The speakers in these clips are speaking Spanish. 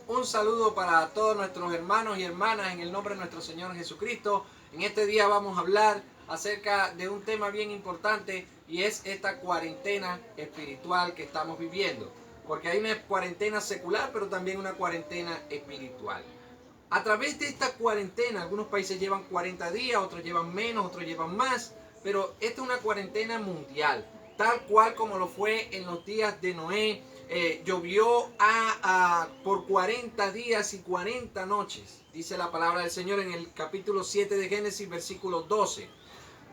Un saludo para todos nuestros hermanos y hermanas en el nombre de nuestro Señor Jesucristo. En este día vamos a hablar acerca de un tema bien importante y es esta cuarentena espiritual que estamos viviendo. Porque hay una cuarentena secular, pero también una cuarentena espiritual. A través de esta cuarentena, algunos países llevan 40 días, otros llevan menos, otros llevan más, pero esta es una cuarentena mundial, tal cual como lo fue en los días de Noé. Llovió por 40 días y 40 noches, dice la palabra del Señor en el capítulo 7 de Génesis, versículo 12.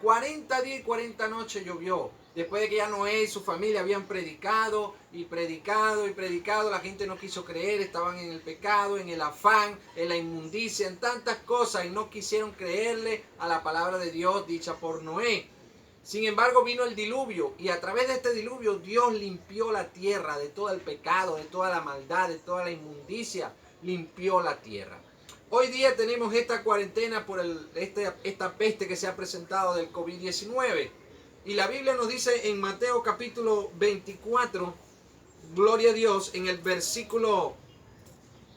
40 días y 40 noches llovió. Después de que ya Noé y su familia habían predicado y predicado y predicado, la gente no quiso creer, estaban en el pecado, en el afán, en la inmundicia, en tantas cosas y no quisieron creerle a la palabra de Dios dicha por Noé. Sin embargo vino el diluvio y a través de este diluvio Dios limpió la tierra de todo el pecado, de toda la maldad, de toda la inmundicia, limpió la tierra. Hoy día tenemos esta cuarentena por esta peste que se ha presentado del COVID-19. Y la Biblia nos dice en Mateo capítulo 24, gloria a Dios, en el versículo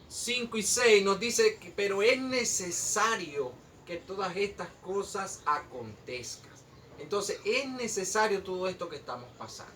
5 y 6 nos dice que pero es necesario que todas estas cosas acontezcan. Entonces es necesario todo esto que estamos pasando.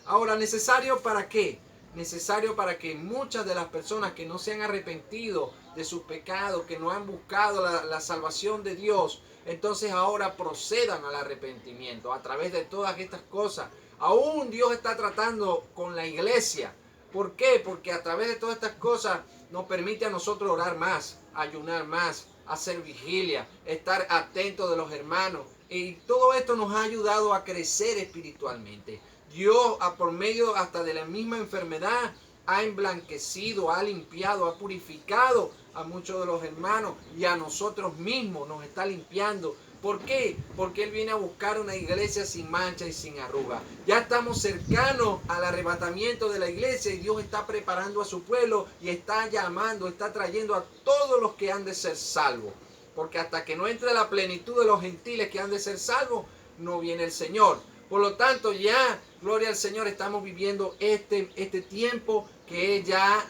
Ahora, ¿necesario para qué? Necesario para que muchas de las personas que no se han arrepentido de sus pecados, que no han buscado la salvación de Dios, entonces ahora procedan al arrepentimiento a través de todas estas cosas. Aún Dios está tratando con la iglesia. ¿Por qué? Porque a través de todas estas cosas nos permite a nosotros orar más, ayunar más, hacer vigilia, estar atentos de los hermanos. Y todo esto nos ha ayudado a crecer espiritualmente. Dios, por medio hasta de la misma enfermedad, ha emblanquecido, ha limpiado, ha purificado a muchos de los hermanos y a nosotros mismos nos está limpiando. ¿Por qué? Porque Él viene a buscar una iglesia sin mancha y sin arruga. Ya estamos cercanos al arrebatamiento de la iglesia y Dios está preparando a su pueblo y está llamando, está trayendo a todos los que han de ser salvos. Porque hasta que no entre la plenitud de los gentiles que han de ser salvos, no viene el Señor. Por lo tanto, ya, gloria al Señor, estamos viviendo este tiempo que es ya,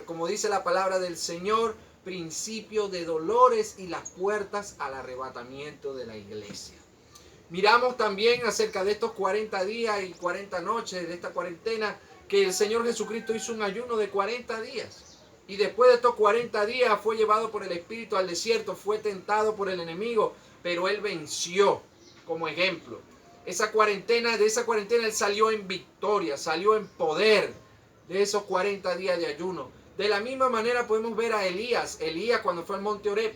como dice la palabra del Señor, principio de dolores y las puertas al arrebatamiento de la iglesia. Miramos también acerca de estos 40 días y 40 noches de esta cuarentena que el Señor Jesucristo hizo un ayuno de 40 días. Y después de estos 40 días fue llevado por el Espíritu al desierto, fue tentado por el enemigo, pero Él venció como ejemplo. De esa cuarentena Él salió en victoria, salió en poder de esos 40 días de ayuno. De la misma manera podemos ver a Elías cuando fue al monte Oreb,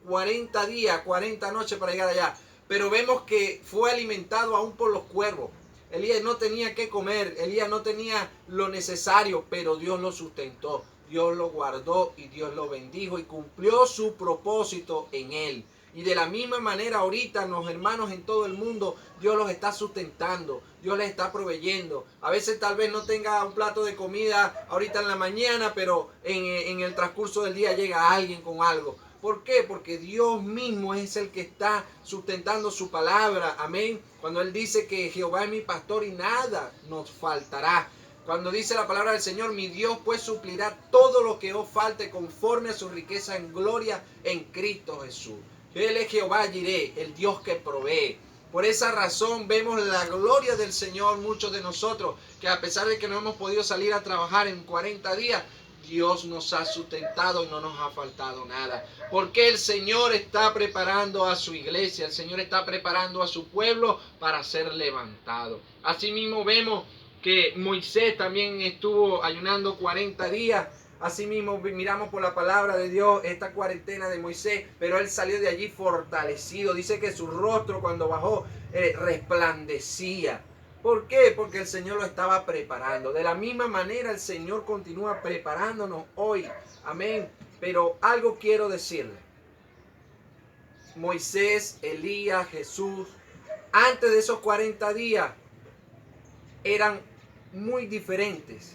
40 días, 40 noches para llegar allá. Pero vemos que fue alimentado aún por los cuervos. Elías no tenía que comer, Elías no tenía lo necesario, pero Dios lo sustentó, Dios lo guardó y Dios lo bendijo y cumplió su propósito en él. Y de la misma manera ahorita los hermanos en todo el mundo, Dios los está sustentando, Dios les está proveyendo. A veces tal vez no tenga un plato de comida ahorita en la mañana, pero en el transcurso del día llega alguien con algo. ¿Por qué? Porque Dios mismo es el que está sustentando su palabra. Amén. Cuando Él dice que Jehová es mi pastor y nada nos faltará. Cuando dice la palabra del Señor, mi Dios pues suplirá todo lo que os falte conforme a su riqueza en gloria en Cristo Jesús. Él es Jehová Jireh, el Dios que provee. Por esa razón vemos la gloria del Señor, muchos de nosotros, que a pesar de que no hemos podido salir a trabajar en 40 días, Dios nos ha sustentado y no nos ha faltado nada. Porque el Señor está preparando a su iglesia, el Señor está preparando a su pueblo para ser levantado. Asimismo vemos que Moisés también estuvo ayunando 40 días. Asimismo miramos por la palabra de Dios esta cuarentena de Moisés, pero él salió de allí fortalecido. Dice que su rostro cuando bajó resplandecía. ¿Por qué? Porque el Señor lo estaba preparando. De la misma manera el Señor continúa preparándonos hoy. Amén. Pero algo quiero decirle. Moisés, Elías, Jesús, antes de esos 40 días eran muy diferentes.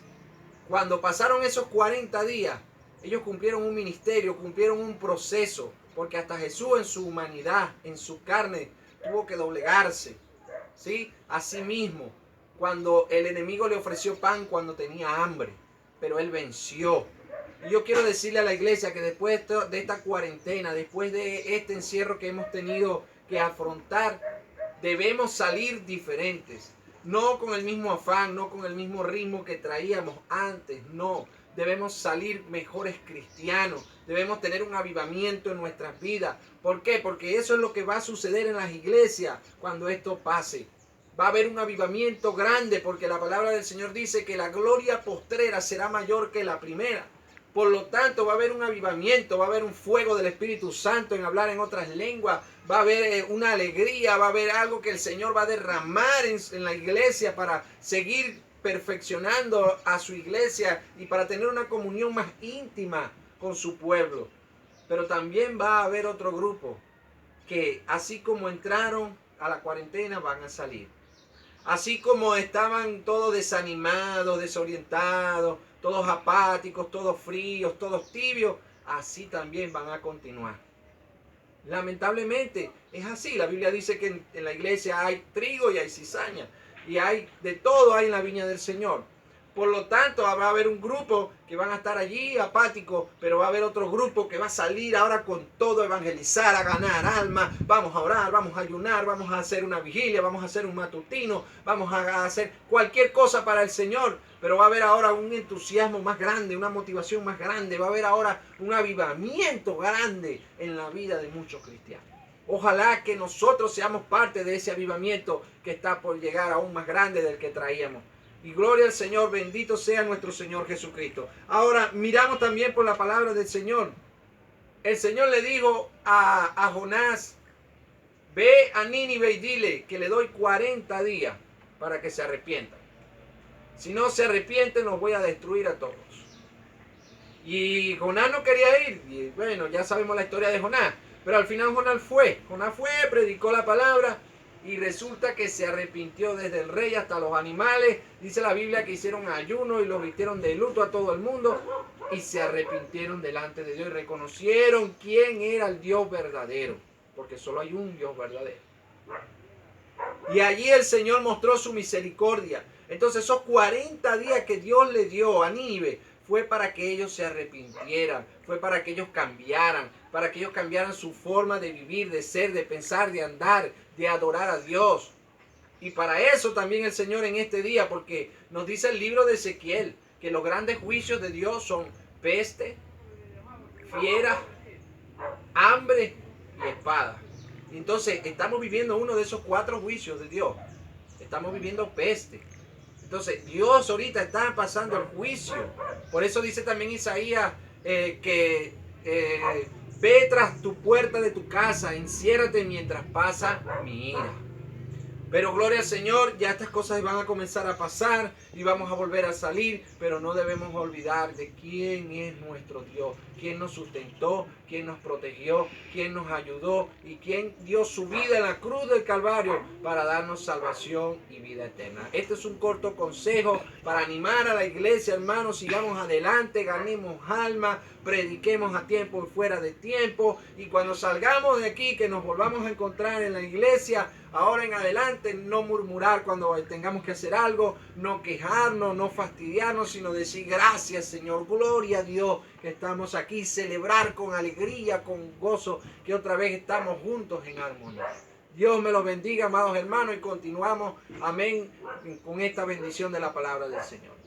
Cuando pasaron esos 40 días, ellos cumplieron un ministerio, cumplieron un proceso, porque hasta Jesús en su humanidad, en su carne, tuvo que doblegarse. ¿Sí? Asimismo, cuando el enemigo le ofreció pan cuando tenía hambre, pero Él venció. Y yo quiero decirle a la iglesia que después de esta cuarentena, después de este encierro que hemos tenido que afrontar, debemos salir diferentes. No con el mismo afán, no con el mismo ritmo que traíamos antes, no. Debemos salir mejores cristianos. Debemos tener un avivamiento en nuestras vidas. ¿Por qué? Porque eso es lo que va a suceder en las iglesias cuando esto pase. Va a haber un avivamiento grande porque la palabra del Señor dice que la gloria postrera será mayor que la primera. Por lo tanto, va a haber un avivamiento, va a haber un fuego del Espíritu Santo en hablar en otras lenguas, va a haber una alegría, va a haber algo que el Señor va a derramar en la iglesia para seguir perfeccionando a su iglesia y para tener una comunión más íntima con su pueblo. Pero también va a haber otro grupo que, así como entraron a la cuarentena, van a salir. Así como estaban todos desanimados, desorientados, todos apáticos, todos fríos, todos tibios, así también van a continuar. Lamentablemente es así. La Biblia dice que en la iglesia hay trigo y hay cizaña. Y hay de todo hay en la viña del Señor. Por lo tanto, va a haber un grupo que van a estar allí apáticos, pero va a haber otro grupo que va a salir ahora con todo a evangelizar, a ganar almas. Vamos a orar, vamos a ayunar, vamos a hacer una vigilia, vamos a hacer un matutino, vamos a hacer cualquier cosa para el Señor. Pero va a haber ahora un entusiasmo más grande, una motivación más grande. Va a haber ahora un avivamiento grande en la vida de muchos cristianos. Ojalá que nosotros seamos parte de ese avivamiento que está por llegar aún más grande del que traíamos. Y gloria al Señor, bendito sea nuestro Señor Jesucristo. Ahora miramos también por la palabra del Señor. El Señor le dijo a Jonás, ve a Nínive y dile que le doy 40 días para que se arrepientan. Si no se arrepienten, los voy a destruir a todos. Y Jonás no quería ir. Y bueno, ya sabemos la historia de Jonás. Pero al final Jonás fue, predicó la palabra. Y resulta que se arrepintió desde el rey hasta los animales. Dice la Biblia que hicieron ayuno y los vistieron de luto a todo el mundo. Y se arrepintieron delante de Dios y reconocieron quién era el Dios verdadero. Porque solo hay un Dios verdadero. Y allí el Señor mostró su misericordia. Entonces esos 40 días que Dios le dio a Nínive fue para que ellos se arrepintieran, fue para que ellos cambiaran, para que ellos cambiaran su forma de vivir, de ser, de pensar, de andar, de adorar a Dios. Y para eso también el Señor en este día, porque nos dice el libro de Ezequiel, que los grandes juicios de Dios son peste, fiera, hambre y espada. Entonces estamos viviendo uno de esos 4 juicios de Dios. Estamos viviendo peste. Entonces Dios ahorita está pasando el juicio. Por eso dice también Isaías que ve tras tu puerta de tu casa, enciérrate mientras pasa mi ira. Pero gloria al Señor, ya estas cosas van a comenzar a pasar y vamos a volver a salir, pero no debemos olvidar de quién es nuestro Dios, quién nos sustentó, quién nos protegió, quién nos ayudó y quién dio su vida en la cruz del Calvario para darnos salvación y vida eterna. Este es un corto consejo para animar a la iglesia, hermanos, sigamos adelante, ganemos alma, prediquemos a tiempo y fuera de tiempo, y cuando salgamos de aquí, que nos volvamos a encontrar en la iglesia, ahora en adelante, no murmurar cuando tengamos que hacer algo, no quejarnos, no fastidiarnos, sino decir gracias, Señor, gloria a Dios que estamos aquí, celebrar con alegría, con gozo, que otra vez estamos juntos en armonía. Dios me los bendiga, amados hermanos, y continuamos, amén, con esta bendición de la palabra del Señor.